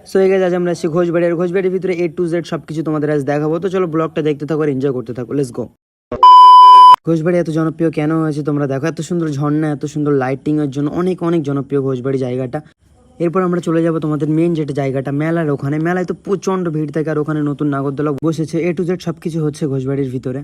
So এই guys আজ আমরা আসছি ঘোষবাড়ি, আর ঘোষবাড়ির ভিতরে A to Z সবকিছু তোমাদের আজ দেখাবো। তো চলো ব্লগটা দেখতে থাকো আর এনজয় করতে থাকো, লেটস গো। ঘোষবাড়ি এত জনপ্রিয় কেন হয়েছে তোমরা দেখো, এত সুন্দর ঝর্ণা, এত সুন্দর লাইটিং এর জন্য অনেক অনেক জনপ্রিয় ঘোষবাড়ি জায়গাটা। এরপর আমরা চলে যাব তোমাদের মেন যেটা জায়গাটা মেলার ওখানে। মেলায় তো প্রচন্ড ভিড় থাকে, আর ওখানে নতুন নাগরদোলা বসেছে। A to Z সবকিছু হচ্ছে ঘোষবাড়ির ভিতরে।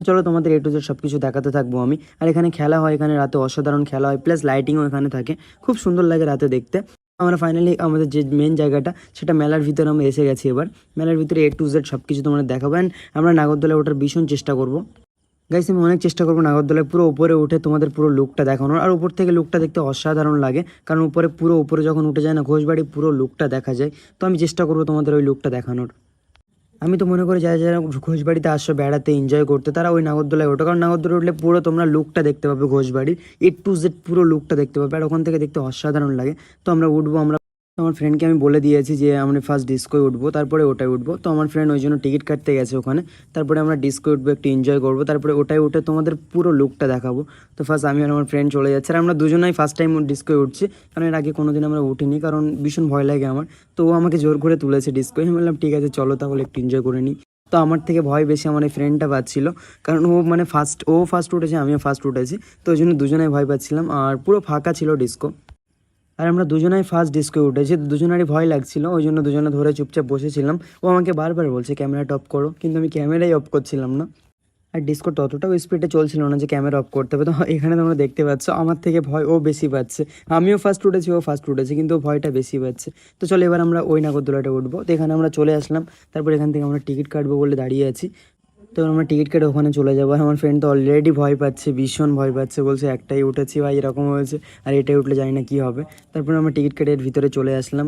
চলো তোমাদের A to Z সবকিছু দেখাতে থাকবো আমি। আর এখানে খেলা হয়, এখানে রাতে অসাধারণ খেলা হয়, প্লাস লাইটিংও এখানে থাকে, খুব সুন্দর লাগে রাতে দেখতে। আমরা ফাইনালি আমাদের যে মেন জায়গাটা সেটা মেলার ভিতরে আমরা এসে গেছি। এবার মেলার ভিতরে A to Z সবকিছু তোমরা দেখাবো, অ্যান্ড আমরা নাগরদোলায় ওঠার ভীষণ চেষ্টা করবো। গাইস আমি অনেক চেষ্টা করবো নাগরদোলায় পুরো উপরে উঠে তোমাদের পুরো লুকটা দেখানোর। আর উপর থেকে লুকটা দেখতে অসাধারণ লাগে, কারণ উপরে যখন উঠে যায় না ঘোষবাড়ি পুরো লুকটা দেখা যায়। তো আমি চেষ্টা করবো তোমাদের ওই লুকটা দেখানোর। আমি তো মনে করি যারা যারা ঘোষবাড়িতে আসছো বেড়াতে এনজয় করতে, তারা ওই নাগরদোলায় ওঠো, কারণ নাগরদোলায় উঠলে পুরো তোমরা লুকটা দেখতে পাবে ঘোষবাড়ির A to Z পুরো লুকটা দেখতে পাবে, আর ওখান থেকে দেখতে অসাধারণ লাগে। তো আমরা উঠবো, আমরা আমার ফ্রেন্ডকে আমি বলে দিয়েছি যে আমরা ফার্স্ট ডিস্কোয় উঠবো, তারপরে ওটাই উঠবো। তো আমার ফ্রেন্ড ওই জন্য টিকিট কাটতে গেছে ওখানে, তারপরে আমরা ডিস্কোয় উঠবো, একটু এনজয় করবো, তারপরে ওটাই উঠে তোমাদের পুরো লুকটা দেখাবো। তো ফার্স্ট আমি আর আমার ফ্রেন্ড চলে যাচ্ছে, আর আমরা দুজনেই ফার্স্ট টাইম ডিস্কোয় উঠছি, কারণ এর আগে কোনোদিন আমরা উঠিনি, কারণ ভীষণ ভয় লাগে আমার। তো ও আমাকে জোর করে তুলেছে ডিস্কোয়। আমি বললাম ঠিক আছে চলো তাহলে একটু এনজয় করে নিই। তো আমার থেকে ভয় বেশি আমার এই ফ্রেন্ডটা পাচ্ছিল, কারণ ও মানে ফার্স্ট উঠেছে, আমিও ফার্স্ট উঠেছি। তো ওই জন্য দুজনেই ভয় পাচ্ছিলাম, আর পুরো ফাঁকা ছিল ডিস্কো। আর আমরা দুজনেই ফার্স্ট ডিস্কোয় উঠেছি, দুজনেরই ভয় লাগছিল, ওই জন্য দুজনে ধরে চুপচাপ বসেছিলাম। ও আমাকে বারবার বলছে ক্যামেরাটা অফ করো, কিন্তু আমি ক্যামেরাই অফ করছিলাম না। আর ডিস্কো ততটাও স্পিডে চলছিল না যে ক্যামেরা অফ করতে হবে। তো এখানে তোমরা দেখতে পাচ্ছ আমার থেকে ভয় ও বেশি পাচ্ছে। আমিও ফার্স্ট উঠেছি, ও ফার্স্ট উঠেছি, কিন্তু ও ভয়টা বেশি পাচ্ছে। তো চলো এবার আমরা ওই নাগরদোলাটা উঠবো। তো এখানে আমরা চলে আসলাম, তারপর এখান থেকে আমরা টিকিট কাটবো বলে দাঁড়িয়ে আছি। তো আমরা টিকিট কেটে ওখানে চলে যাবো। আর আমার ফ্রেন্ড তো অলরেডি ভয় পাচ্ছে, ভীষণ ভয় পাচ্ছে, বলছে একটাই উঠেছি ভাই, এরকম হয়েছে, আর এটাই উঠলে জানি না কী হবে। তারপর আমরা টিকিট কেটে এর ভিতরে চলে আসলাম।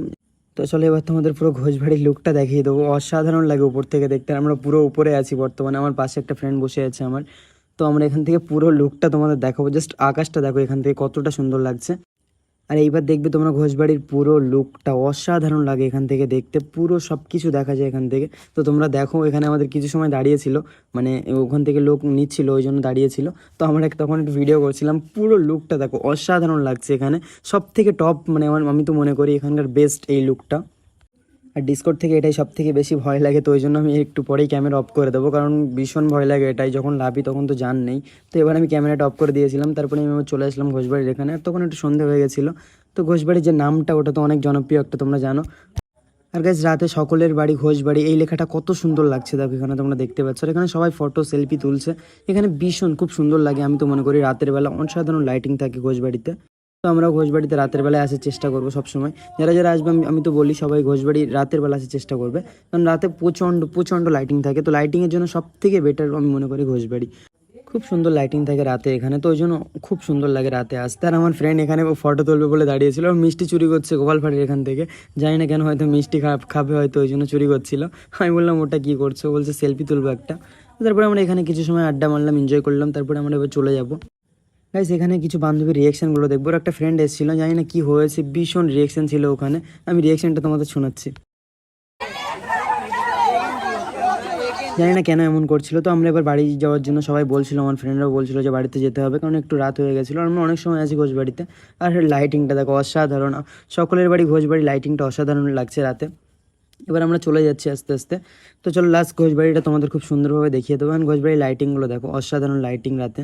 তো চলো এবার তোমাদের পুরো ঘোষবাড়ির লুকটা দেখিয়ে দেবো, অসাধারণ লাগে উপর থেকে দেখতে। আমরা পুরো উপরে আছি বর্তমানে, আমার পাশে একটা ফ্রেন্ড বসে আছে আমার। তো আমরা এখান থেকে পুরো লুকটা তোমাদের দেখাবো, জাস্ট আকাশটা দেখো এখান থেকে কতটা সুন্দর লাগছে। আর এইবার দেখবে তোমরা ঘোষবাড়ির পুরো লুকটা অসাধারণ লাগে এখান থেকে দেখতে, পুরো সব কিছু দেখা যায় এখান থেকে। তো তোমরা দেখো এখানে আমাদের কিছু সময় দাঁড়িয়েছিল, মানে ওখান থেকে লোক নিচ্ছিল ওই জন্য দাঁড়িয়েছিল। তো আমরা তখন একটু ভিডিও করছিলাম, পুরো লুকটা দেখো অসাধারণ লাগছে এখানে। সব থেকে টপ, মানে আমি তো মনে করি এখানকার বেস্ট এই লুকটা। আর ডিসকর্ড থেকে এটাই সব থেকে বেশি ভয় লাগে, তো ওই জন্য আমি একটু পরেই ক্যামেরা অফ করে দেবো, কারণ ভীষণ ভয় লাগে এটাই, যখন লাভি তখন তো জান নেই। তো এবার আমি ক্যামেরাটা অফ করে দিয়েছিলাম, তারপরে আমি আবার চলে আসলাম ঘোষবাড়ির এখানে। আর তখন একটু সন্ধে হয়ে গেছিলো। তো ঘোষবাড়ির যে নামটা ওটা তো অনেক জনপ্রিয় একটা, তোমরা জানো। আর গাইজ রাতে সকলের বাড়ি ঘোষবাড়ি এই লেখাটা কত সুন্দর লাগছে দেখো, এখানে তোমরা দেখতে পাচ্ছ। আর এখানে সবাই ফটো সেলফি তুলছে, এখানে ভীষণ খুব সুন্দর লাগে। আমি তো মনে করি রাতের বেলা অসাধারণ লাইটিং থাকে ঘোষবাড়িতে। তো আমরা ঘোষবাড়িতে রাতের বেলায় আসার চেষ্টা করবো সবসময়। যারা যারা আসবে আমি তো বলি সবাই ঘোষবাড়ি রাতের বেলা আসার চেষ্টা করবে, কারণ রাতে প্রচণ্ড প্রচণ্ড লাইটিং থাকে। তো লাইটিংয়ের জন্য সব থেকে বেটার আমি মনে করি ঘোষবাড়ি, খুব সুন্দর লাইটিং থাকে রাতে এখানে। তো ওই জন্য খুব সুন্দর লাগে রাতে আসতে। আর আমার ফ্রেন্ড এখানে ফটো তুলবে বলে দাঁড়িয়েছিল, মিষ্টি চুরি করছে গোপালপাড়ির এখান থেকে, জানি না কেন, হয়তো মিষ্টি খাবে হয়তো, ওই জন্য চুরি করছিল। আমি বললাম ওটা কী করছো, বলছে সেলফি তুলবো একটা। তারপরে আমরা এখানে কিছু সময় আড্ডা মারলাম, এনজয় করলাম, তারপরে আমরা এবার চলে যাবো। গাইস এখানে কিছু বান্ধবীর রিয়েকশনগুলো দেখবো। ওর একটা ফ্রেন্ড এসেছিল, জানি না কি হয়েছে, ভীষণ রিয়েকশন ছিল ওখানে। আমি রিয়েকশনটা তোমাদের শোনাচ্ছি, জানি না কেন এমন করছিল। তো আমরা এবার বাড়ি যাওয়ার জন্য সবাই বলছিল, আমার ফ্রেন্ডরাও বলছিল যে বাড়িতে যেতে হবে, কারণ একটু রাত হয়ে গেছিলো। আর আমরা অনেক সময় আছি ঘোষবাড়িতে। আর লাইটিংটা দেখো অসাধারণ, সকলের বাড়ি ঘোষবাড়ি লাইটিংটা অসাধারণ লাগছে রাতে। এবার আমরা চলে যাচ্ছি আস্তে আস্তে। তো চলো লাস্ট ঘোষবাড়িটা তোমাদের খুব সুন্দরভাবে দেখিয়ে দেবো। কারণ ঘোষবাড়ির লাইটিংগুলো দেখো অসাধারণ লাইটিং রাতে।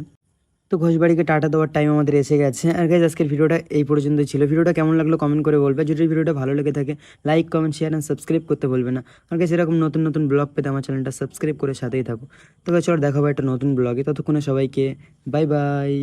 তো ঘোষবাড়িকে টাটা দেওয়ার টাইম আমাদের এসে গেছে। আর গাইজ আজকের ভিডিওটা এই পর্যন্তই ছিল। ভিডিওটা কেমন লাগলো কমেন্ট করে বলবে। যদি ভিডিওটা ভালো লেগে থাকে like comment share and subscribe করতে বলবে না। আর গাইজ এরকম নতুন নতুন ব্লগ পেতে আমার চ্যানেলটা সাবস্ক্রাইব করে সাথেই থাকো। তো চলো দেখাবো একটা নতুন ব্লগে, ততক্ষণে সবাইকে বাই বাই।